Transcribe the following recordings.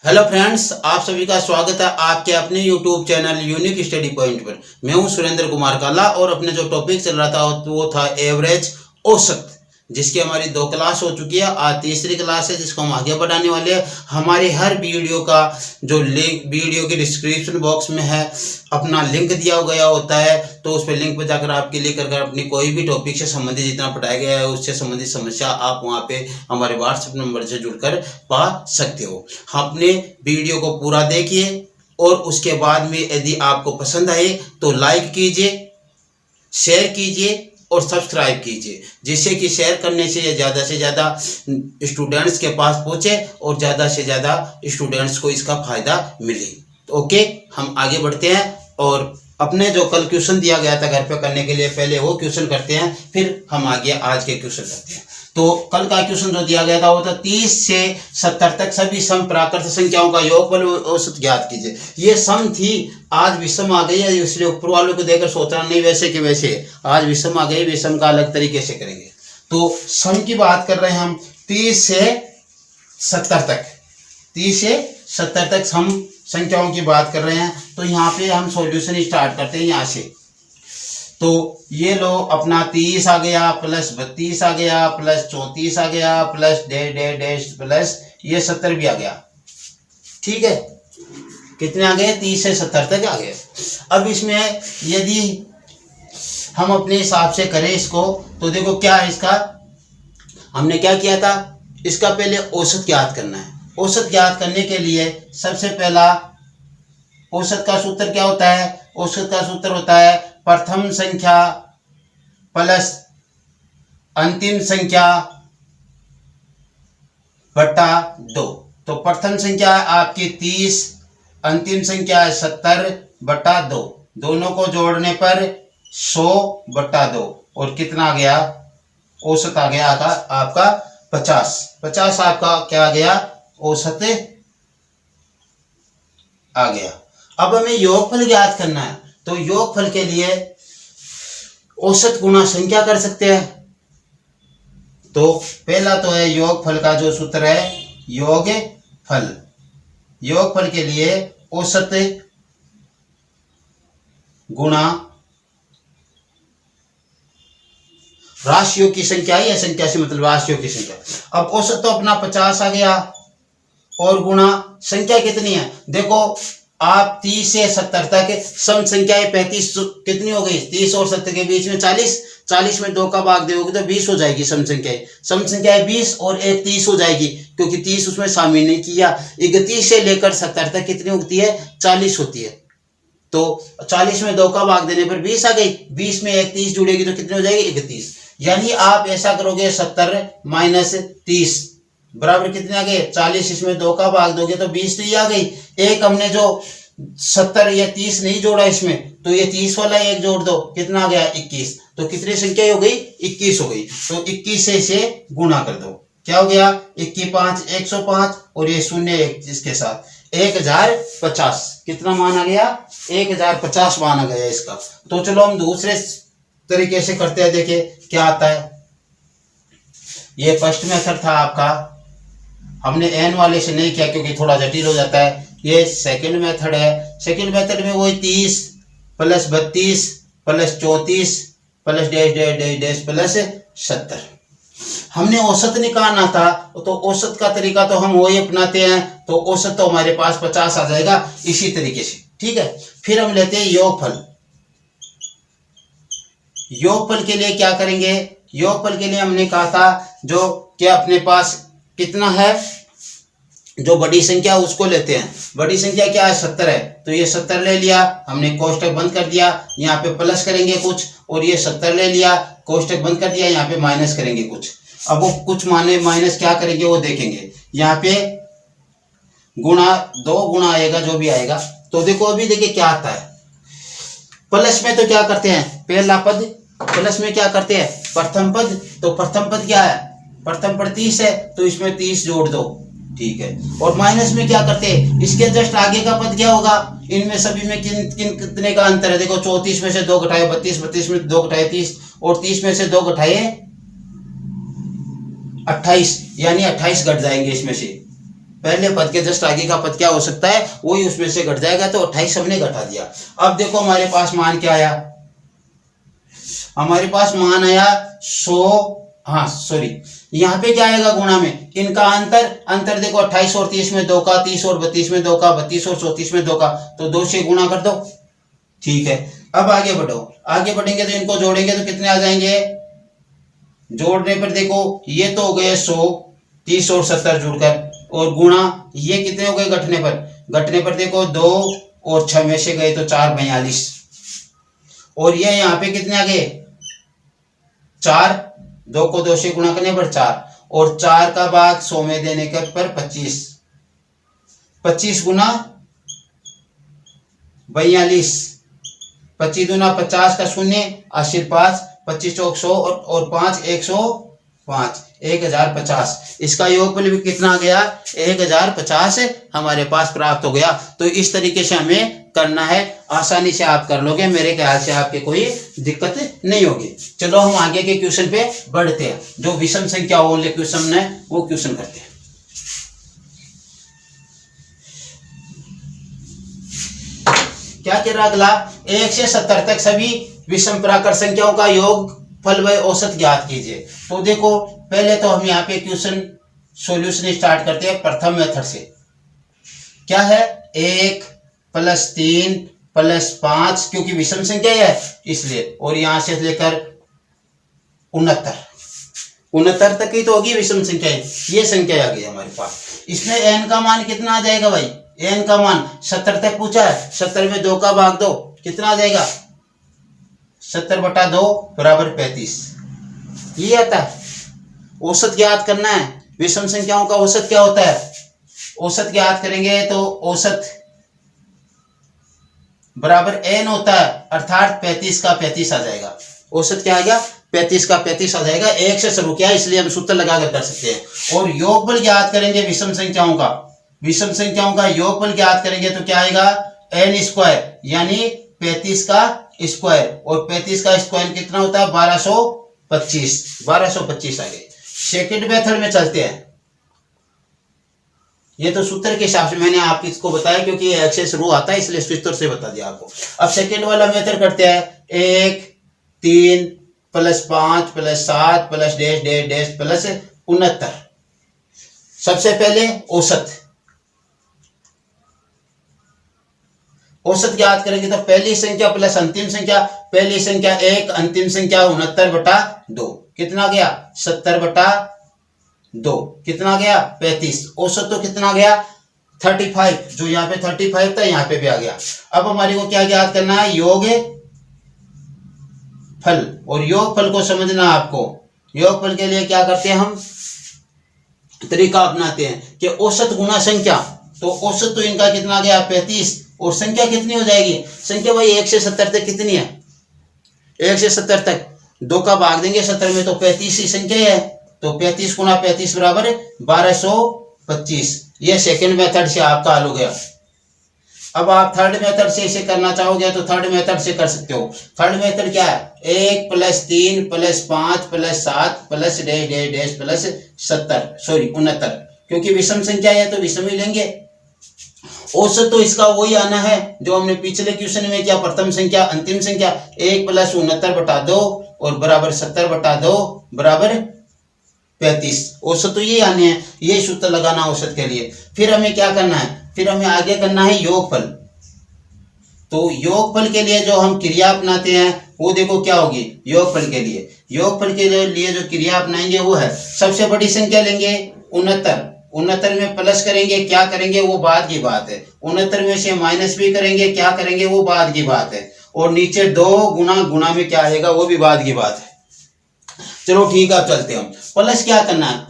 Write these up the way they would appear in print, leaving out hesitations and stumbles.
Hello friends, आप सभी का स्वागत है आपके अपने YouTube channel unique study point पर। मैं हूं सुरेंद्र कुमार काला और अपने जो टॉपिक चल रहा था वो था एवरेज, औसत, जिसकी हमारी 2 क्लास हो चुकी है। आज तीसरी क्लास है जिसको हम आगे बढ़ाने वाले हैं। हमारे हर वीडियो का जो लिंक वीडियो के डिस्क्रिप्शन बॉक्स में है, अपना लिंक दिया गया होता है, तो उस पर लिंक पर जाकर आप क्लिक कर अपनी कोई भी टॉपिक से संबंधित जितना पढ़ाया गया है उससे संबंधित समस्या आप वहाँ पे हमारे व्हाट्सएप नंबर से जुड़कर पा सकते हो। अपने वीडियो को पूरा देखिए और उसके बाद में यदि आपको पसंद आए तो लाइक कीजिए, शेयर कीजिए और सब्सक्राइब कीजिए, जिससे कि शेयर करने से ज़्यादा से ज़्यादा स्टूडेंट्स के पास पहुँचे और ज़्यादा से ज़्यादा स्टूडेंट्स को इसका फ़ायदा मिले। तो ओके, हम आगे बढ़ते हैं और अपने जो कल क्वेश्चन दिया गया था घर पे करने के लिए, पहले वो क्वेश्चन करते हैं, फिर हम आगे आज के क्वेश्चन करते हैं। तो कल का क्वेश्चन जो दिया गया था वो था 30 से 70 तक सभी सम प्राकृत संख्याओं का योगफल औसत ज्ञात कीजिए। ये सम थी, आज विषम आ गई है, इसलिए ऊपर वालों को देखकर सोचना नहीं वैसे कि वैसे। आज विषम आ गई, विषम का अलग तरीके से करेंगे। तो सम की बात कर रहे हैं हम 30 से 70 तक, 30 से 70 तक सम संख्याओं की बात कर रहे हैं। तो यहाँ पे हम सॉल्यूशन स्टार्ट करते हैं यहाँ से। तो ये लो, अपना 30 आ गया प्लस 32 आ गया प्लस 34 आ गया प्लस डैश प्लस ये 70 भी आ गया। ठीक है, कितने आ गए? 30 से 70 तक आ गए। अब इसमें यदि हम अपने हिसाब से करें इसको, तो देखो क्या है इसका, हमने क्या किया था, इसका पहले औसत ज्ञात करना है। औसत ज्ञात करने के लिए सबसे पहला औसत का सूत्र क्या होता है? औसत का सूत्र होता है प्रथम संख्या प्लस अंतिम संख्या बटा 2। तो प्रथम संख्या है आपकी 30, अंतिम संख्या है 70 बटा 2। दोनों को जोड़ने पर 100 बटा 2 और कितना आ गया? औसत आ गया आपका 50 आपका क्या आ गया? औसत आ गया। अब हमें योगफल ज्ञात करना है, तो योगफल के लिए औसत गुणा संख्या कर सकते हैं। तो पहला तो है योगफल का जो सूत्र है योगफल। योगफल के लिए औसत गुणा राशियों की संख्या, या संख्या से मतलब राशियों की संख्या। अब औसत तो अपना 50 आ गया और गुणा संख्या कितनी है? देखो आप 30 से 70 तक सम संख्याएं 35 कितनी हो गई? 30 और 70 के बीच में 40 में 2 का भाग दोगे तो 20 हो जाएगी सम संख्याएं 20 और एक 30 हो जाएगी, क्योंकि 30 उसमें शामिल नहीं किया। 31 से लेकर 70 तक कितनी होती है? 40 होती है। तो 40 में 2 का भाग देने पर 20 आ गई, 20 में एक 30 जुड़ेगी तो कितनी हो जाएगी? 31। यानी आप ऐसा करोगे 70 माइनस 30 बराबर कितने आ गए? 40। इसमें 2 का भाग दोगे तो 20 तो ये आ गई। एक हमने जो 70 या 30 नहीं जोड़ा इसमें, तो ये 30 वाला एक जोड़ दो, कितना आ गया? 21। तो कितनी संख्या हो गई? 21 हो गई। तो 21 से इसे गुणा कर दो, क्या हो गया? 21 5 105 और ये शून्य इसके साथ 1050। कितना मान आ गया? 1050 मान आ गया इसका। तो चलो हम दूसरे तरीके से करते हैं, देखिए क्या आता है। ये फर्स्ट मेथड था आपका, हमने एन वाले से नहीं किया क्योंकि थोड़ा जटिल हो जाता है। ये सेकंड मेथड है। सेकंड मेथड में वही 30 plus 32 plus 34 plus dash plus 70। हमने औसत निकालना था, तो औसत का तरीका तो हम वही अपनाते हैं। तो औसत तो हमारे पास 50 आ जाएगा इसी तरीके से। ठीक है, फिर हम लेते हैं योगफल। योगफल के लिए क्या करेंगे? योगफल के लिए हमने कहा था जो क्या अपने पास कितना है, जो बड़ी संख्या उसको लेते हैं। बड़ी संख्या क्या है? 70 है, तो ये 70 ले लिया, हमने कोष्टक बंद कर दिया, यहाँ पे प्लस करेंगे कुछ, और ये 70 ले लिया, कोष्टक बंद कर दिया, यहाँ पे माइनस करेंगे कुछ। अब वो कुछ माने माइनस क्या करेंगे वो देखेंगे। यहाँ पे गुणा 2 गुणा आएगा जो भी आएगा। तो देखो अभी देखिए क्या आता है। प्लस में तो क्या करते हैं? पहला पद प्लस में क्या करते हैं? प्रथम पद। तो प्रथम पद क्या है? प्रथम पद 30 है, तो इसमें 30 जोड़ दो। ठीक है, और माइनस में क्या करते हैं? इसके जस्ट आगे का पद क्या होगा? इनमें सभी में कितने का अंतर है? देखो 34 में से 2 घटाए 32, 32 में 2 घटाए 30 और 30 में से 2 घटाए 28, यानी 28 घट जाएंगे इसमें से। पहले पद के जस्ट आगे का पद क्या हो सकता है, वही उसमें से घट जाएगा। तो 28 हमने घटा दिया। अब देखो हमारे पास मान क्या आया, हमारे पास मान आया 100, हाँ सॉरी, यहाँ पे क्या आएगा गुणा में, इनका अंतर देखो 28 और 30 में 2 का, 30 और 32 में 2 का, 32 और 34 में 2 का, तो 2 से गुणा कर दो। ठीक है, अब आगे बढ़ो, आगे बढ़ेंगे तो इनको जोड़ेंगे तो कितने आ जाएंगे, जोड़ने पर देखो ये तो हो गए 100, 30 और 70 जुड़कर, और गुणा ये कितने हो गए घटने पर देखो 2 और 6 में से गए तो 4, 42, और ये यहाँ पे कितने आ गए 4, 2 को 2 से गुणा करने पर 4, और 4 का भाग 100 में देने के पर 25, 25 गुना 42, 25 दूना 50 का शून्य, 80 5, 25 चौक 100 और 5 105, 1050। इसका योगफल भी कितना आ गया, 1050 हमारे पास प्राप्त हो गया। तो इस तरीके से हमें करना है, आसानी से आप कर लोगे, मेरे ख्याल से आपके कोई दिक्कत नहीं होगी। चलो हम आगे के क्वेश्चन पे बढ़ते हैं, जो विषम संख्या वाले क्वेश्चन है वो क्वेश्चन करते हैं। क्या कह रहा अगला, 1 से 70 तक सभी विषम प्राकृत संख्याओं का योग फल व औसत ज्ञात कीजिए। तो देखो पहले तो हम यहाँ पे क्वेश्चन सॉल्यूशन स्टार्ट करते हैं प्रथम मेथड से। क्या है, 1 + 3 + 5, क्योंकि विषम संख्या है इसलिए, और यहां से लेकर 69 तक की तो होगी विषम संख्या, ये संख्या आ गई हमारे पास। इसमें n का मान कितना आ जाएगा भाई, n का मान 70 तक पूछा है, 70 में 2 का भाग दो, कितना आ जाएगा 70/2 = 35, ये आता है। औसत ज्ञात करना है, विषम संख्याओं का औसत क्या होता है, औसत ज्ञात करेंगे तो औसत बराबर n होता है, अर्थात 35 का 35 आ जाएगा। औसत क्या आएगा, 35 का 35 आ जाएगा। 1 से शुरू किया इसलिए हम सूत्र लगाकर कर सकते हैं। और योगफल ज्ञात करेंगे विषम संख्याओं का योगफल ज्ञात करेंगे तो क्या आएगा, n², यानी 35 का स्क्वायर, और 35 का स्क्वायर कितना होता है 1225 आ गए। सेकंड मेथड में चलते हैं, ये तो सूत्र के हिसाब से मैंने आपको इसको बताया, क्योंकि ये 1 से शुरू आता है इसलिए सूत्र से बता दिया आपको। अब सेकंड वाला मेथड करते हैं, 1 3 + 5 + 7 + डैश डैश डैश + 69। सबसे पहले औसत ज्ञात करेंगे तो पहली संख्या प्लस अंतिम संख्या, पहली संख्या 1, अंतिम संख्या 69/2, कितना गया 70/2, कितना गया 35। औसत तो कितना गया 35, जो यहाँ पे 35 था यहाँ पे भी आ गया। अब हमारे को क्या ज्ञात करना है, योग फल, और योग फल को समझना आपको। योग फल के लिए क्या करते हैं, हम तरीका अपनाते हैं कि औसत गुना संख्या, तो औसत तो इनका कितना गया 35, और संख्या कितनी हो जाएगी, संख्या भाई 1 से 70 तक कितनी है, 1 से 70 तक 2 का भाग देंगे 70 में तो 35 ही संख्या है, तो 35 × 35 = 1225। ये सेकंड मेथड से आपका हल हो गया। अब आप थर्ड मेथड से इसे करना चाहोगे तो थर्ड मेथड से कर सकते हो। थर्ड मेथड क्या है, 1 + 3 + 5 + 7 + डैश डैश डैश + 69, क्योंकि विषम संख्या है तो विषम ही लेंगे। औसत तो इसका वही आना है जो हमने पिछले क्वेश्चन में किया, प्रथम संख्या अंतिम संख्या, 1 + 69/2 और बराबर 70/2 बराबर 35। औसत तो ये आने हैं, ये सूत्र लगाना औसत के लिए। फिर हमें क्या करना है, फिर हमें आगे करना है योगफल। तो योगफल के लिए जो हम क्रिया अपनाते हैं वो देखो क्या होगी, योगफल के लिए जो क्रिया अपनाएंगे वो है, सबसे बड़ी संख्या लेंगे 69 में प्लस करेंगे, क्या करेंगे वो बाद की बात है। 69 में से माइनस भी करेंगे, क्या करेंगे वो बाद की बात है। और नीचे 2 गुना में क्या आएगा वो भी बाद की बात है। चलो ठीक है, अब चलते हैं हम। प्लस क्या करना है,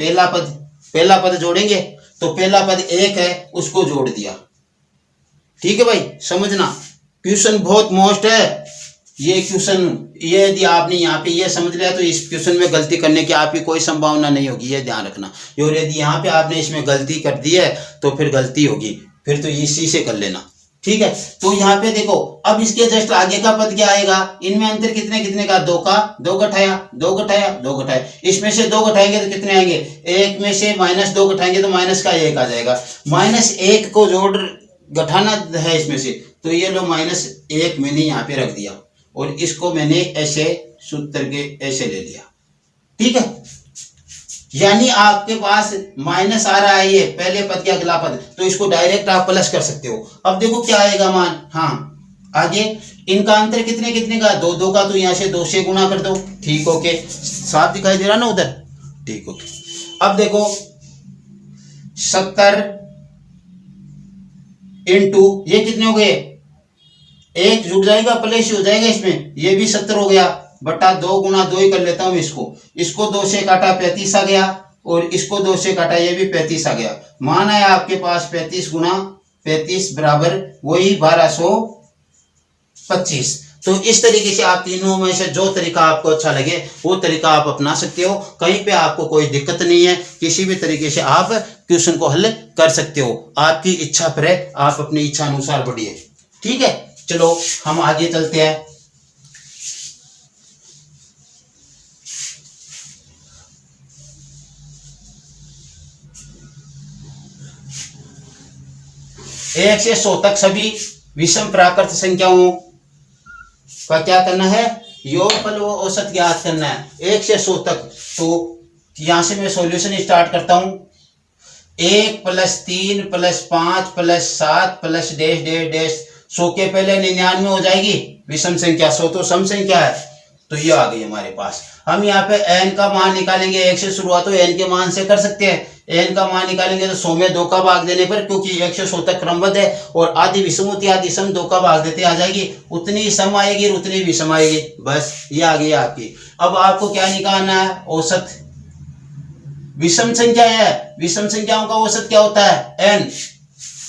पहला पद जोड़ेंगे, तो पहला पद 1 है उसको जोड़ दिया। ठीक है भाई, समझना क्वेश्चन बहुत मोस्ट है ये क्वेश्चन। ये यदि आपने यहाँ पे ये समझ लिया तो इस क्वेश्चन में गलती करने की आपकी कोई संभावना नहीं होगी, ये ध्यान रखना। और यदि यहाँ पे आपने इसमें गलती कर दी है तो फिर गलती होगी, फिर तो इसी से कर लेना। ठीक है। तो यहाँ पे देखो अब इसके जस्ट आगे का पद क्या आएगा, इनमें अंतर कितने कितने का, दो का दो घटाया दो घटाया दो घटाया, इसमें से दो घटाएंगे तो कितने आएंगे, एक में से माइनस दो घटाएंगे तो माइनस का एक आ जाएगा, माइनस एक को जोड़ घटाना है इसमें से, तो ये लो माइनस एक मैंने यहाँ पे रख दिया और इसको मैंने ऐसे सूत्र के ऐसे ले लिया। ठीक है, यानी आपके पास माइनस आ रहा है ये पहले पद के अगला पद, तो इसको डायरेक्ट आप प्लस कर सकते हो। अब देखो क्या आएगा मान, हाँ आगे इनका अंतर कितने कितने का, दो दो का, तो यहां से दो से गुणा कर दो। ठीक ओके, साफ दिखाई दे रहा ना उधर, ठीक ओके। अब देखो 70 इंटू ये कितने हो गए, एक जुड़ जाएगा प्लस हो जाएगा इसमें, ये भी 70 हो गया, बटा दो गुना दो ही कर लेता हूं इसको दो से काटा 35 आ गया और इसको दो से काटा ये भी 35 आ गया। मान है आपके पास 35 गुना 35 बराबर वही 1225। तो इस तरीके से आप तीनों में से जो तरीका आपको अच्छा लगे वो तरीका आप अपना सकते हो, कहीं पे आपको कोई दिक्कत नहीं है, किसी भी तरीके से आप क्वेश्चन को हल कर सकते हो, आपकी इच्छा पर है, आप अपनी इच्छा अनुसार बढ़िए। ठीक है, चलो हम आगे चलते हैं। एक से 100 तक सभी विषम प्राकृत संख्याओं का क्या करना है, योगफल व औसत ज्ञात करना है 1 से 100 तक। तो यहां से मैं सॉल्यूशन स्टार्ट करता हूं, 1 + 3 + 5 + 7 + डैश डैश डैश, 100 के पहले 99 हो जाएगी विषम संख्या, 100 तो सम संख्या है, तो ये आ गई हमारे पास। हम यहाँ पे n का मान निकालेंगे, 1 से शुरुआत हो n के मान से कर सकते हैं, n का मान निकालेंगे तो 100 में 2 का भाग देने पर, क्योंकि 1 से 100 तक क्रमबद्ध है और आदि विषम होती है, आदि सम 2 का भाग देते आ जाएगी, उतनी ही सम आएगी और उतनी विषम आएगी, बस ये आ गई आपकी। अब आपको क्या निकालना है, औसत। विषम संख्या है, विषम संख्याओं का औसत क्या होता है, n,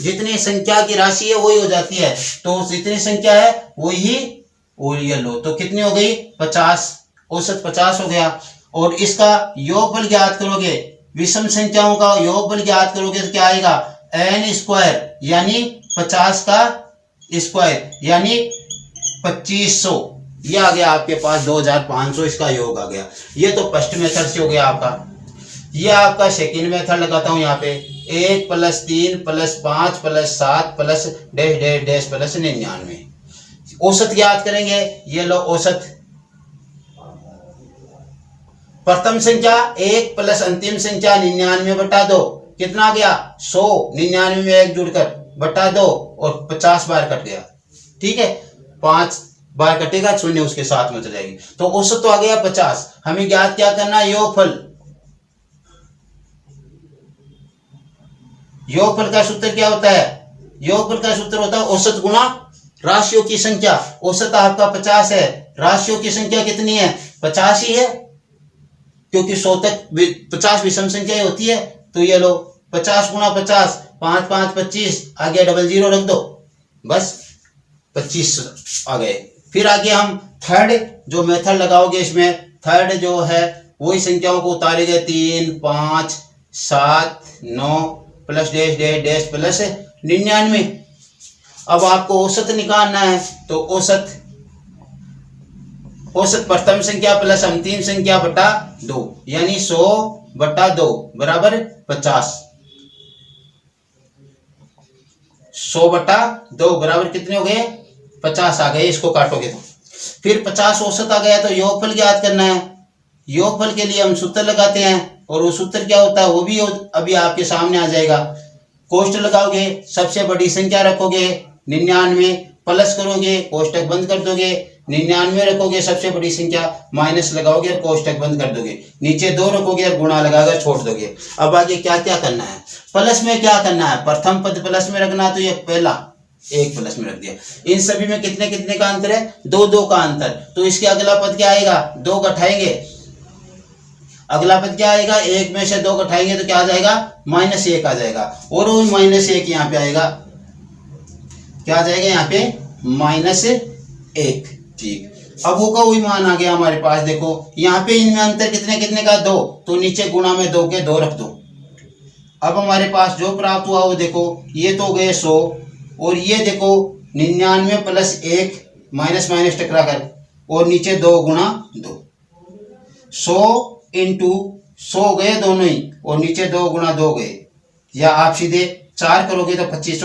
जितनी संख्या की राशि है वही हो जाती है, तो जितनी संख्या है वही, और ये लो तो कितनी हो गई 50, औसत 50 हो गया। और इसका योगफल ज्ञात करोगे, विषम संख्याओं का योगफल ज्ञात करोगे तो क्या आएगा, n² यानी 50 का स्क्वायर यानी 2500, ये आ गया आपके पास 2500, इसका योग आ गया। ये तो फर्स्ट मेथड से हो गया आपका। ये आपका सेकंड मेथड लगाता हूं यहाँ पे, 1 + 3 + 5 + 7 + डैश डैश डैश + 99। औसत ज्ञात करेंगे, ये लो औसत। प्रथम संख्या 1 + अंतिम संख्या 99/2, कितना आ गया 100, 99 में 1 जुड़कर बटा 2 और 50 बार कट गया। ठीक है, 5 बार कटेगा, शून्य उसके साथ में चल जाएगी, तो औसत तो आ गया 50। हमें ज्ञात क्या करना है, योगफल। योगफल का सूत्र क्या होता है, योगफल का सूत्र होता है औसत गुणा राशियों की संख्या। औसत आपका 50 है, राशियों की संख्या कितनी है, 50 ही है, क्योंकि 100 तक 50 विषम संख्या होती है। तो ये लो 50 × 50, 5 × 5 = 25, आगे 00 रख दो, बस 25 आ गए। फिर आगे हम थर्ड जो मेथड लगाओगे, इसमें थर्ड जो है वही संख्याओं को उतारेंगे, 3 5 7 9 + डैश डैश डैश + 99। अब आपको औसत निकालना है, तो औसत प्रथम संख्या + अंतिम संख्या बटा 2 यानी 100/2 बराबर 50। 100/2 बराबर कितने हो गए, 50 आ गए, इसको काटोगे तो। फिर 50 औसत आ गया, तो योगफल ज्ञात करना है। योगफल के लिए हम सूत्र लगाते हैं, और वो सूत्र क्या होता है वो भी अभी आपके सामने आ जाएगा। कोष्ठ लगाओगे, सबसे बड़ी संख्या रखोगे 99, प्लस करोगे कोष्टक बंद कर दोगे, 99 रखोगे सबसे बड़ी संख्या, माइनस लगाओगे और कोष्टक बंद कर दोगे, नीचे 2 रखोगे और गुणा लगाकर छोड़ दोगे। अब आगे क्या क्या करना है, प्लस में क्या करना है, प्रथम पद प्लस में रखना, तो ये पहला 1 प्लस में रख दिया। इन सभी में कितने कितने का अंतर है, 2 2 का अंतर, तो इसके अगला पद क्या आएगा, 2 घटाएंगे, अगला पद क्या आएगा, 1 में से 2 घटाएंगे तो क्या आ जाएगा, -1 आ जाएगा, और वो -1 यहाँ पे आएगा, क्या आ जाएगा यहाँ पे -1। ठीक, अब वो का वही मान आ गया हमारे पास। देखो यहाँ पे इनमें अंतर कितने कितने का, 2, तो नीचे गुणा में 2 के 2 रख दो। अब हमारे पास जो प्राप्त हुआ वो देखो, ये तो गए 100 और ये देखो 99 प्लस 1 माइनस माइनस टकरा कर और नीचे 2 गुणा 2, 100 इंटू 100 गए दोनों ही और नीचे 2 गुणा 2 गए, या आप सीधे 4 करोगे तो 25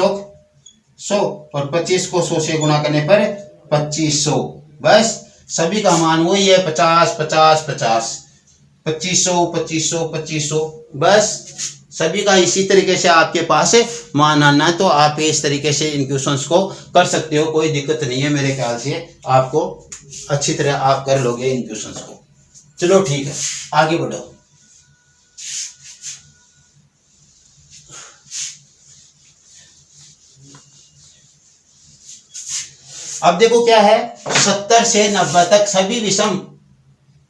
100 और 25 को 100 से गुणा करने पर 2500। बस सभी का मान वही है 50 50 50, 2500 2500 2500। बस सभी का इसी तरीके से आपके पास मान आना है, तो आप इस तरीके से इन क्वेश्चंस को कर सकते हो, कोई दिक्कत नहीं है। मेरे ख्याल से आपको अच्छी तरह आप कर लोगे इन क्वेश्चंस को। चलो ठीक है, आगे बढ़ो। अब देखो क्या है, 70 से 90 तक सभी विषम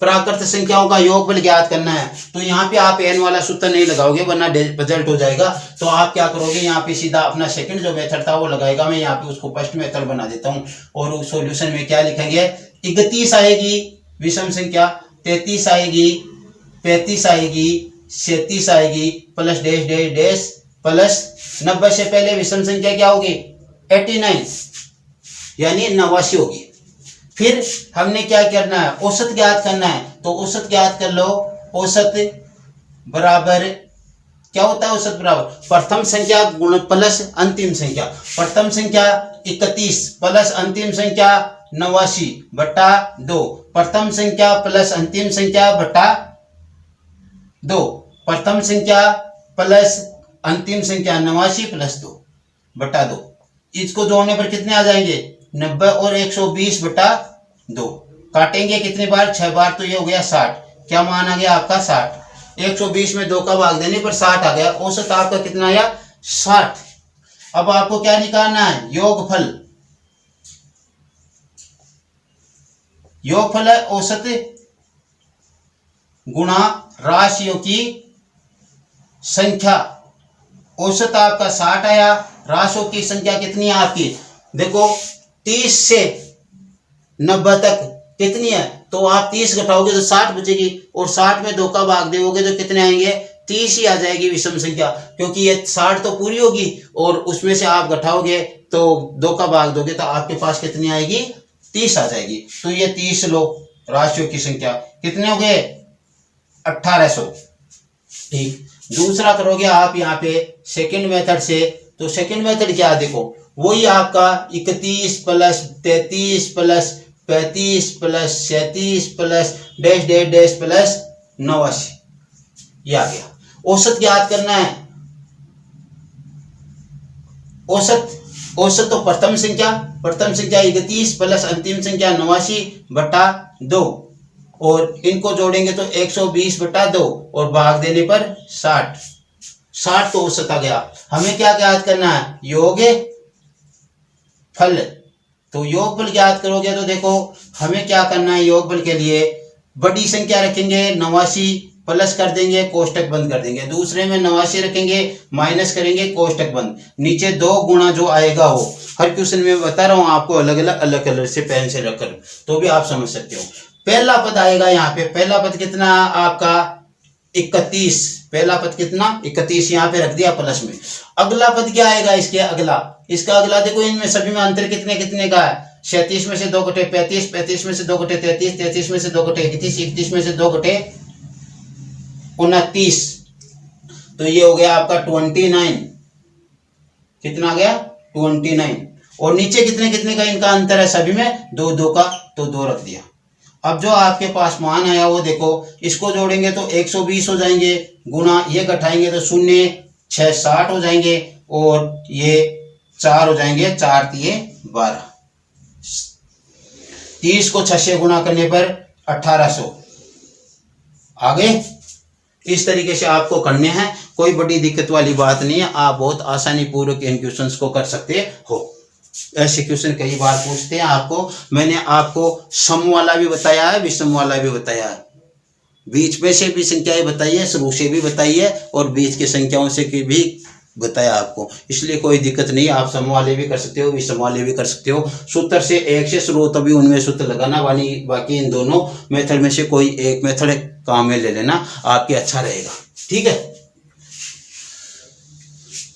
प्राकृत संख्याओं का योगफल ज्ञात करना है। तो यहाँ पे आप एन वाला सूत्र नहीं लगाओगे वरना रिजल्ट हो जाएगा। तो आप क्या करोगे, यहाँ पे सीधा अपना सेकंड जो मेथड था वो लगाएगा। मैं यहाँ पे उसको फर्स्ट मेथड बना देता हूँ और सॉल्यूशन में क्या लिखेंगे, 31 आएगी विषम संख्या, 33 आएगी, 35 आएगी, 37 आएगी, plus dash dash dash plus 90 से पहले विषम संख्या क्या होगी 89 यानी 89 होगी। फिर हमने क्या करना है, औसत ज्ञात करना है। तो औसत ज्ञात कर लो, औसत बराबर क्या होता है, औसत बराबर प्रथम संख्या गुण प्लस अंतिम संख्या। प्रथम संख्या 31 प्लस अंतिम संख्या 89 बटा 2, प्रथम संख्या प्लस अंतिम संख्या बटा 2, प्रथम संख्या प्लस अंतिम संख्या 89 प्लस 2 बटा 2। इसको जोड़ने पर कितने आ जाएंगे 90 और 120 बटा 2। काटेंगे कितने बार, 6 बार, तो ये हो गया 60। क्या मान आ गया आपका 60। 120 में 2 का भाग देने पर 60 आ गया। औसत आपका कितना आया 60। अब आपको क्या निकालना है, योगफल। योगफल है औसत गुणा राशियों की संख्या। औसत आपका 60 आया, राशियों की संख्या कितनी है आपकी, देखो 30 से 90 तक कितनी है, तो आप 30 घटाओगे तो 60 बचेगी और 60 में 2 का भाग दोगे तो कितने आएंगे 30 ही आ जाएगी विषम संख्या, क्योंकि ये 60 तो पूरी होगी और उसमें से आप घटाओगे तो 2 का भाग दोगे तो आपके पास कितनी आएगी 30 आ जाएगी। तो ये 30 लो, राशियों की संख्या कितने हो गए 1800। ठीक, दूसरा करोगे आप यहाँ पे सेकंड मेथड से। तो सेकंड मेथड क्या है, देखो वही आपका 31 plus 33 plus 35 plus 37 plus dash dash dash plus 89 ये आ गया। औसत ज्ञात करना है। औसत तो प्रथम संख्या 31 प्लस अंतिम संख्या 89 बटा 2 और इनको जोड़ेंगे तो 120 बटा 2 और भाग देने पर 60 तो औसत आ गया। हमें क्या ज्ञात करना है, योग फल। तो योगफल ज्ञात करोगे तो देखो हमें क्या करना है, योगफल के लिए बड़ी संख्या रखेंगे 89 प्लस कर देंगे कोष्टक बंद कर देंगे, दूसरे में 89 रखेंगे माइनस करेंगे कोष्टक बंद, नीचे 2 गुणा जो आएगा वो हर क्वेश्चन में बता रहा हूँ आपको अलग अलग से पेन से रखकर, तो भी आप समझ सकते हो। पहला पद आएगा यहाँ पे, पहला पद कितना आपका 31, पहला पद कितना 31 यहाँ पे रख दिया प्लस में। अगला पद क्या आएगा इसका अगला देखो इनमें सभी में अंतर कितने का है, 37 में से 2 घटे 35, 35 में से 2 घटे 33, 33 में से 2 घटे 31, 31 में से 2 घटे 29, तो ये हो गया आपका 29। कितना आ गया 29। और नीचे कितने का इनका अंतर है, सभी में 2 का, तो 2 रख दिया। अब जो आपके पास मान आया वो देखो, इसको जोड़ेंगे तो 120 हो जाएंगे, गुणा ये घटाएंगे तो 0 6 60 हो जाएंगे और ये 4 हो जाएंगे, 4 तिये 12। 30 को 6 से गुणा करने पर 1800 आगे। इस तरीके से आपको करने हैं, कोई बड़ी दिक्कत वाली बात नहीं है, आप बहुत आसानी पूर्वक इन क्वेश्चंस को कर सकते हो। ऐसे क्वेश्चन कई बार पूछते हैं आपको, मैंने आपको सम वाला भी बताया है, विषम वाला भी बताया है, बीच में से भी संख्याएं बताई है, शुरू से भी बताई है और बीच की संख्याओं से भी बताया आपको, इसलिए कोई दिक्कत नहीं, आप सम वाले भी कर सकते हो, विषम वाले भी कर सकते हो। सूत्र से 1 से शुरू हो तभी उनमें सूत्र लगाना, बाकी इन दोनों मेथड में से कोई एक मेथड काम में ले लेना, आपके अच्छा रहेगा। ठीक है,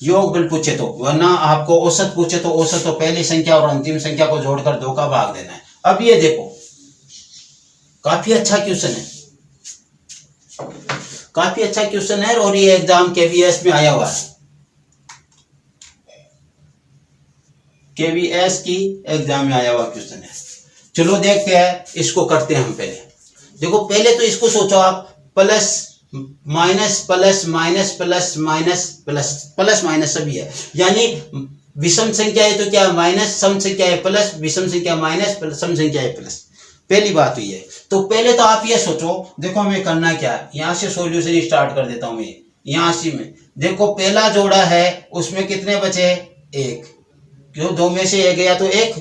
योगफल पूछे तो, वरना आपको औसत पूछे तो औसत तो पहली संख्या और अंतिम संख्या को जोड़कर 2 का भाग देना है। अब ये देखो, काफी अच्छा क्वेश्चन है, काफी अच्छा क्वेश्चन है और ये एग्जाम केवीएस में आया हुआ है, केवीएस की एग्जाम में आया हुआ क्वेश्चन है। चलो देखते हैं, इसको करते हैं हम पहले। देखो पहले तो इसको सोचो आप, plus minus plus minus plus minus plus plus minus सभी है, यानी विषम संख्या है तो क्या माइनस, सम संख्या है प्लस, विषम संख्या माइनस, सम संख्या है प्लस। पहली बात हुई है। तो पहले तो आप ये सोचो, देखो हमें करना क्या है, यहां से सॉल्यूशन स्टार्ट कर देता हूं मैं, यहां से में देखो पहला जोड़ा है उसमें कितने बचे, एक, क्यों 2 में से 1 गया तो 1,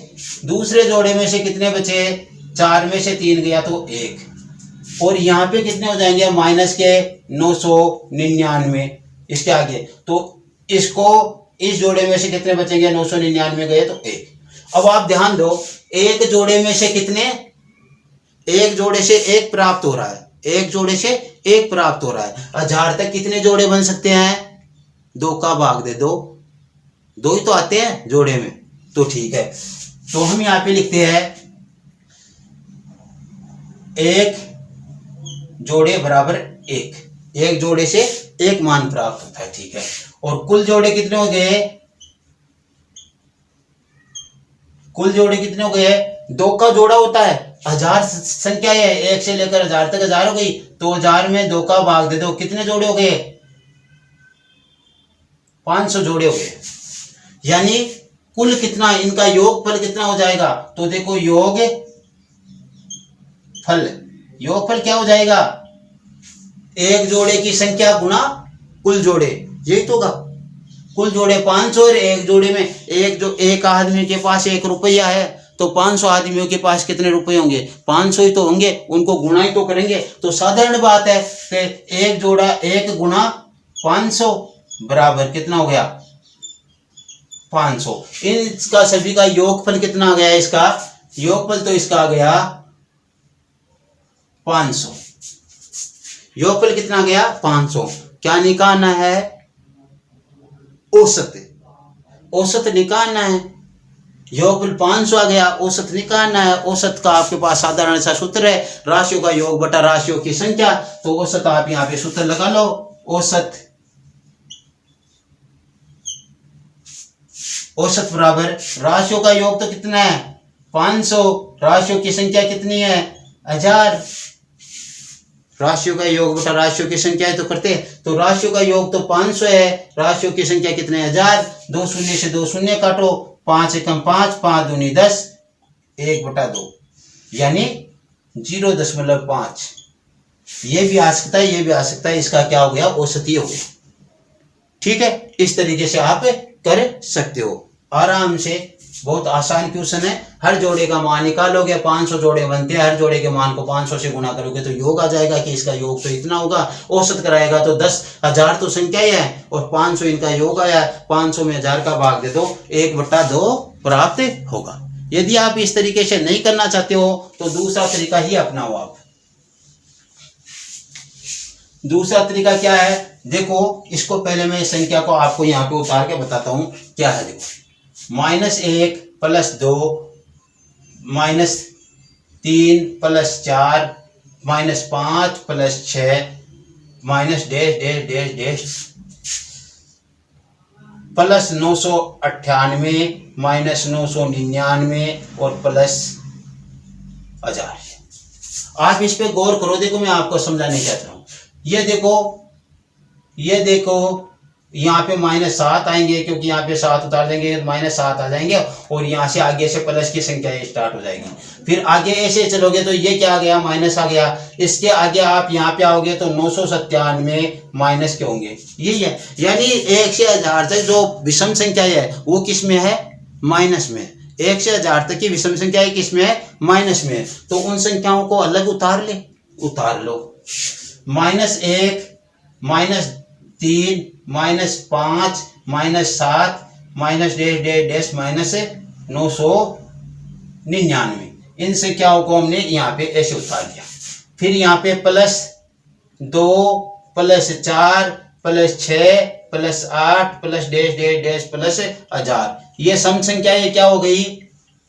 दूसरे जोड़े में से कितने बचे, 4 में से 3 गया तो 1, और यहाँ पे कितने हो जाएंगे माइनस के 999 इसके आगे, तो इसको इस जोड़े में से कितने बचेंगे, 999 गए तो 1। अब आप ध्यान दो, एक जोड़े में से कितने, एक जोड़े से 1 प्राप्त हो रहा है, एक जोड़े से 1 प्राप्त हो रहा है। 1000 तक कितने जोड़े बन सकते हैं, 2 का भाग दे दो, 2 ही तो आते हैं जोड़े में, तो ठीक है। तो हम यहाँ पे लिखते हैं 1 जोड़े बराबर 1, एक जोड़े से 1 मान प्राप्त होता है, ठीक है। और कुल जोड़े कितने हो गए, कुल जोड़े कितने हो गए, 2 का जोड़ा होता है, 1000 संख्या है, 1 से लेकर 1000 तक 1000 हो गई, तो 1000 में 2 का भाग दे दो, कितने जोड़े हो गए, 500 जोड़े हो गए। यानी कुल कितना, इनका योगफल कितना हो जाएगा, तो देखो योग फल, योगफल क्या हो जाएगा, एक जोड़े की संख्या गुना कुल जोड़े, यही तो होगा। कुल जोड़े 500 और एक जोड़े में एक आदमी के पास 1 रुपया है, तो 500 आदमियों के पास कितने रुपए होंगे, 500 ही तो होंगे, उनको गुणा ही तो करेंगे। तो साधारण बात है कि एक जोड़ा 1 गुना 500 बराबर कितना हो गया, 500। इसका सभी का योगफल कितना आ गया, इसका योगफल तो इसका आ गया 500, योगफल कितना आ गया 500। क्या निकालना है, औसत, औसत निकालना है। योगफल 500 आ गया, औसत निकालना है। औसत का आपके पास साधारण सा सूत्र है, राशियों का योग बटा राशियों की संख्या। तो औसत आप यहाँ पे सूत्र लगा लो, औसत, औसत बराबर राशियों का योग तो कितना है 500, राशियों की संख्या कितनी है 1000, राशियों का योग बटा राशियों की संख्या है तो करते, तो राशियों का योग तो 500 है, राशियों की संख्या कितने 1000, 2 शून्य से 2 शून्य काटो, 5 एकम 5, 5 दूनी 10, 1/2 यानी 0.5। ये भी आ सकता है, ये भी आ सकता है, इसका क्या हो गया औसत ही हो गया, ठीक है। इस तरीके से आप कर सकते हो आराम से, बहुत आसान क्वेश्चन है। हर जोड़े का मान निकालोगे, 500 जोड़े बनते हैं, हर जोड़े के मान को 500 से गुणा करोगे तो योग आ जाएगा कि इसका योग तो इतना होगा। औसत कराएगा तो 10,000 तो संख्या ही है और 500 इनका योग आया, 500 में 1000 का भाग दे दो, 1/2 प्राप्त होगा। यदि आप इस तरीके से नहीं करना चाहते हो तो दूसरा तरीका ही अपनाओ आप। दूसरा तरीका क्या है, देखो इसको पहले मैं इस संख्या को आपको यहाँ पे उतार के बताता हूं क्या है। देखो -1 + 2 -3 + 4 -5 + 6 -, प्लस 998 -999 और प्लस 1000। आप इस पे गौर करो, देखो मैं आपको समझाने क्या चाहता हूं। ये देखो यहाँ पे -7 आएंगे, क्योंकि यहाँ पे 7 उतार देंगे तो -7 आ जाएंगे, और यहाँ से आगे से प्लस की संख्या स्टार्ट हो जाएगी। फिर आगे ऐसे चलोगे तो ये क्या आ गया, माइनस आ गया। इसके आगे आप यहाँ पे आओगे तो 997 माइनस के होंगे, यही है। यानी 1 से 1000 तक जो विषम संख्या है वो किस में है, माइनस में। 1 से 1000 तक की विषम संख्या है किस में है, माइनस में। तो उन संख्याओं को अलग उतार लो। -1 -3 -5 -7 -999, इन संख्याओं को हमने यहाँ पे ऐसे उतार दिया। फिर यहाँ पे +2 +4 +6 plus 8 plus dash dash dash plus 1000। ये सम संख्या ये क्या हो गई,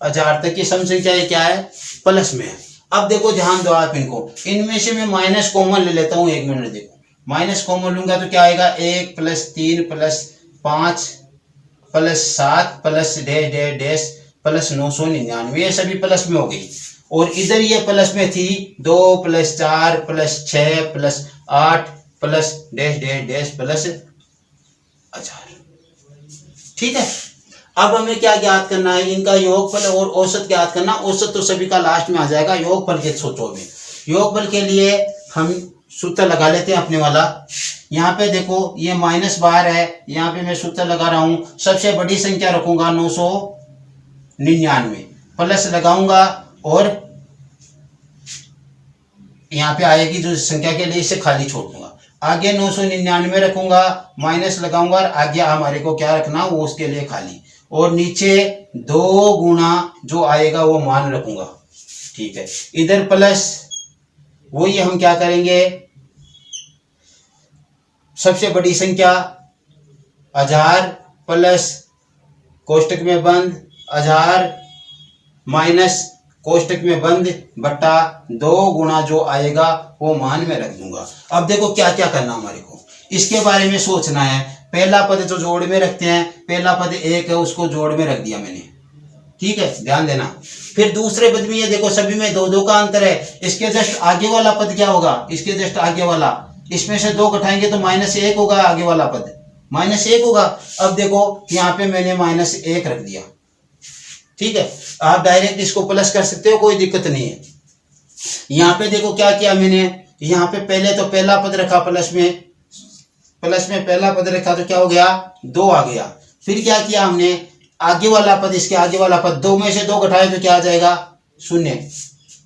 1000 तक की सम संख्या ये क्या है, प्लस में है। अब देखो ध्यान दो आप इनको, इनमें से मैं माइनस कॉमन ले लेता हूँ, 1 मिनट देखो, माइनस कॉमन लूंगा तो क्या आएगा, 1 plus 3 plus 5 plus 7 plus dash dash dash plus 999, ये सभी प्लस में हो गई। और इधर ये प्लस में थी 2 plus 4 plus 6 plus 8 plus dash dash dash plus 1000। ठीक है, अब हमें क्या ज्ञात करना है, इनका योगफल और औसत ज्ञात करना। औसत तो सभी का लास्ट में आ जाएगा, योगफल के सोचो में। योगफल के लिए हम सूत्र लगा लेते हैं अपने वाला। यहाँ पे देखो ये माइनस बाहर है, यहाँ पे मैं सूत्र लगा रहा हूं, सबसे बड़ी संख्या रखूंगा 999, प्लस लगाऊंगा और यहाँ पे आएगी जो संख्या के लिए, इसे खाली छोड़ दूंगा। आगे 999 रखूंगा, माइनस लगाऊंगा और आगे हमारे को क्या रखना वो उसके लिए खाली, और नीचे 2 गुना जो आएगा वो मान रखूंगा। ठीक है, इधर प्लस, वही हम क्या करेंगे, सबसे बड़ी संख्या 1000 प्लस कोष्टक में बंद 1000 माइनस कोष्टक में बंद बटा 2 गुना जो आएगा वो मान में रख दूंगा। अब देखो क्या क्या करना हमारे को, इसके बारे में सोचना है। पहला पद जो जोड़ में रखते हैं, पहला पद 1 है, उसको जोड़ में रख दिया मैंने। ठीक है, ध्यान देना। फिर दूसरे पद में ये देखो सभी में 2 का अंतर है, इसके जस्ट आगे वाला पद क्या होगा, इसके जस्ट आगे वाला, इसमें से 2 घटाएंगे तो -1 होगा, आगे वाला पद -1 होगा। अब देखो यहाँ पे मैंने -1 रख दिया। ठीक है, आप डायरेक्ट इसको प्लस कर सकते हो, कोई दिक्कत नहीं है। यहाँ पे देखो क्या किया मैंने, यहाँ पे पहले तो पहला पद रखा प्लस में पहला पद रखा तो क्या हो गया, 2 आ गया। फिर क्या किया हमने, आगे वाला पद, इसके आगे वाला पद, 2 में से 2 घटाए तो क्या आ जाएगा, 0,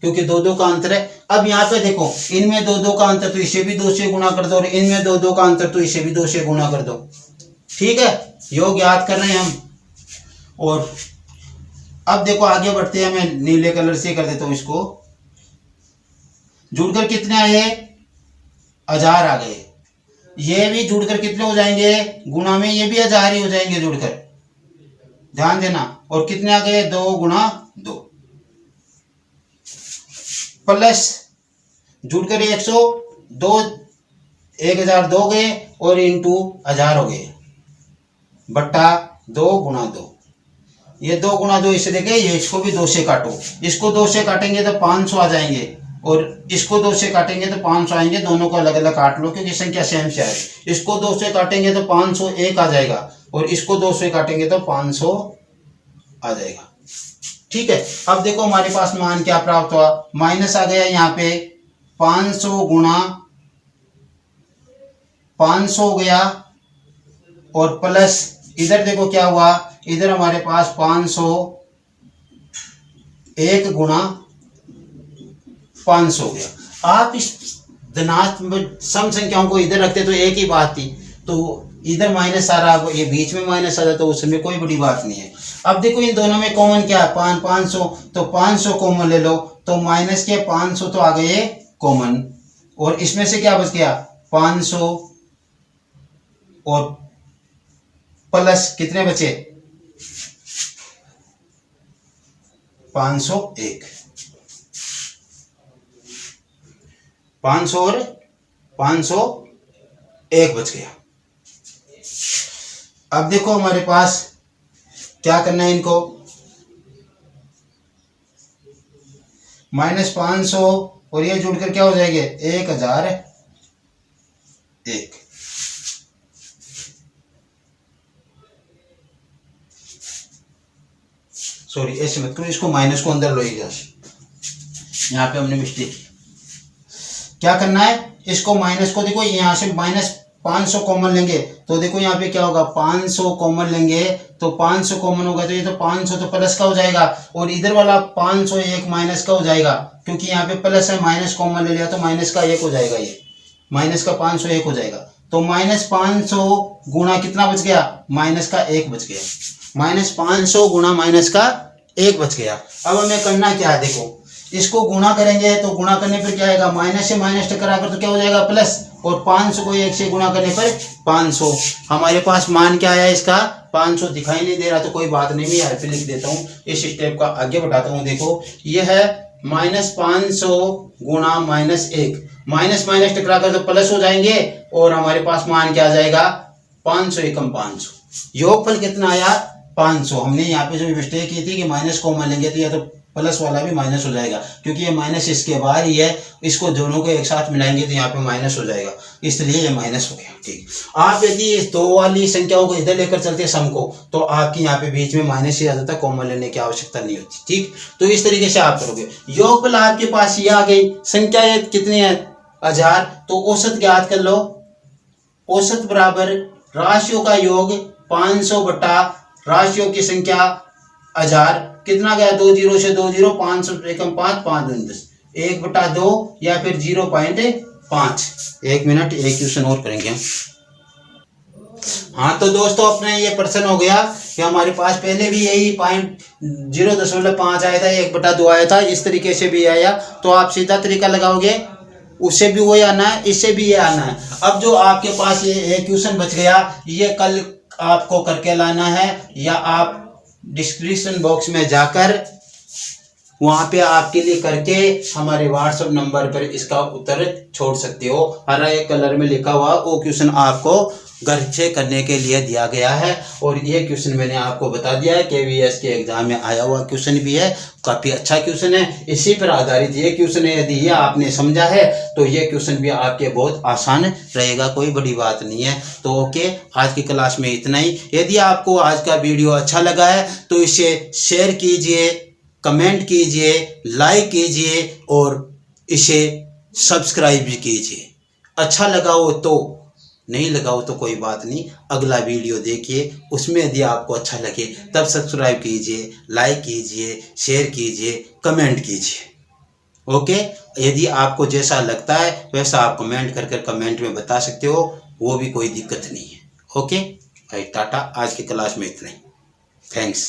क्योंकि 2 का अंतर है। अब यहाँ पे देखो इनमें 2 का अंतर तो इसे भी 2 से गुना कर दो, और इनमें 2 का अंतर तो इसे भी 2 से गुना कर दो। ठीक है, योग याद कर रहे हैं हम। और अब देखो आगे बढ़ते हैं, मैं नीले कलर से कर देता हूं इसको। जुड़कर कितने आए, 1000 आ गए। ये भी जुड़कर कितने हो जाएंगे, गुणा में ये भी 1000 ही हो जाएंगे जुड़कर, ध्यान देना। और कितने आ गए, 2 गुणा 2 प्लस जुड़कर 102 1002 गए और इंटू 1000 हो गए बट्टा 2 गुणा 2। ये 2 गुणा 2 इसे देखे, ये इसको भी 2 से काटो, इसको 2 से काटेंगे तो 500 आ जाएंगे, और इसको 2 से काटेंगे तो 500 आएंगे। दोनों को अलग अलग काट लो क्योंकि संख्या सेम से आए। इसको 2 से काटेंगे तो 501 आ जाएगा, और इसको 2 से काटेंगे तो 500 आ जाएगा। ठीक है, अब देखो हमारे पास मान क्या प्राप्त हुआ, माइनस आ गया यहाँ पे 500 गुणा 500 हो गया, और प्लस इधर देखो क्या हुआ, इधर हमारे पास 501 गुणा 500 हो गया। आप इस धनात्मक सम संख्याओं को इधर रखते तो एक ही बात थी, तो इधर माइनस आ रहा, ये बीच में माइनस आ रहा, तो उसमें कोई बड़ी बात नहीं है। अब देखो इन दोनों में कॉमन क्या है, 500, तो 500 कॉमन ले लो, तो माइनस के 500 तो आ गए कॉमन, और इसमें से क्या बच गया 500, और प्लस कितने बचे 501, 500 और 501 बच गया। अब देखो हमारे पास क्या करना है, इनको -500 और ये जुड़कर क्या हो जाएंगे 1001। सॉरी ऐसे मत करो, इसको माइनस को अंदर लो, यहाँ पे हमने मिस्टेक की। क्या करना है, इसको माइनस को देखो, यहाँ से -500 कॉमन लेंगे तो देखो यहाँ पे क्या होगा, 500 कॉमन लेंगे तो 500 कॉमन होगा, तो ये तो 500 तो प्लस का हो जाएगा, और इधर वाला 501 माइनस का हो जाएगा, क्योंकि यहाँ पे प्लस है, माइनस कॉमन ले लिया तो माइनस का 1 हो जाएगा, ये माइनस का 501 हो जाएगा। तो -500 गुणा कितना बच गया, माइनस का 1 बच गया, -500 गुणा माइनस का 1 बच गया। अब हमें करना क्या है, देखो इसको गुणा करेंगे तो गुणा करने पर क्या आएगा, माइनस से माइनस टकरा कर तो क्या हो जाएगा प्लस, और 500 को 1 से गुणा करने पर 500। हमारे पास मान क्या आया इसका 500 दिखाई नहीं दे रहा तो कोई बात नहीं, मैं यहाँ पे लिख देता हूँ, इस स्टेप का आगे बढ़ाता हूँ। देखो ये है -500 गुणा -1, माइनस माइनस टकरा कर तो प्लस हो जाएंगे और हमारे पास मान क्या आ जाएगा 500 एकम 500। योगफल कितना आया 500। हमने यहाँ पे जो मिस्टेक की थी कि माइनस कॉमन लेंगे तो या तो प्लस वाला भी माइनस हो जाएगा, क्योंकि ये माइनस इसके बाहर ही है, इसको दोनों को एक साथ मिलाएंगे तो यहाँ पे माइनस हो जाएगा, इसलिए ये माइनस हो गया। ठीक, आप यदि इस दो वाली संख्याओं को इधर लेकर चलते सम को तो आपकी यहाँ पे बीच में माइनस ही आ जाता, कॉमन लेने की आवश्यकता नहीं होती। ठीक, तो इस तरीके से आप करोगे। योगफल आपके पास ये आ गई, संख्या ये कितनी है 1000, तो औसत ज्ञात कर लो। औसत बराबर राशियों का योग 500 बटा राशियों की संख्या 1000, कितना गया 2 0 से 2 0, 500 एकम 5, 5 दूनी 10, 1/2 या फिर 0.5। 1 मिनट, एक क्वेश्चन और करेंगे हम। हाँ तो दोस्तों अपने ये प्रश्न हो गया कि हमारे पास पहले भी यही 0.5 आया था, 1/2 आया था, इस तरीके से भी आया, तो आप सीधा तरीका लगाओगे, उससे भी वही आना है, इससे भी ये आना है। अब जो आपके पास ये एक क्वेश्चन बच गया, ये कल आपको करके लाना है, या आप डिस्क्रिप्शन बॉक्स में जाकर वहां पे आपके लिए करके हमारे व्हाट्सएप नंबर पर इसका उत्तर छोड़ सकते हो। हरा एक कलर में लिखा हुआ वो क्वेश्चन आपको घर से करने के लिए दिया गया है, और ये क्वेश्चन मैंने आपको बता दिया है, KVS के एग्जाम में आया हुआ क्वेश्चन भी है, काफ़ी अच्छा क्वेश्चन है, इसी पर आधारित ये क्वेश्चन है। यदि ये आपने समझा है तो ये क्वेश्चन भी आपके बहुत आसान रहेगा, कोई बड़ी बात नहीं है। तो ओके, आज की क्लास में इतना ही। यदि आपको आज का वीडियो अच्छा लगा है तो इसे शेयर कीजिए, कमेंट कीजिए, लाइक कीजिए और इसे सब्सक्राइब भी कीजिए। अच्छा लगा हो तो, नहीं लगा हो तो कोई बात नहीं, अगला वीडियो देखिए, उसमें यदि आपको अच्छा लगे तब सब्सक्राइब कीजिए, लाइक कीजिए, शेयर कीजिए, कमेंट कीजिए। ओके, यदि आपको जैसा लगता है वैसा आप कमेंट कर कमेंट में बता सकते हो, वो भी कोई दिक्कत नहीं है। ओके भाई, टाटा, आज की क्लास में इतना ही। थैंक्स।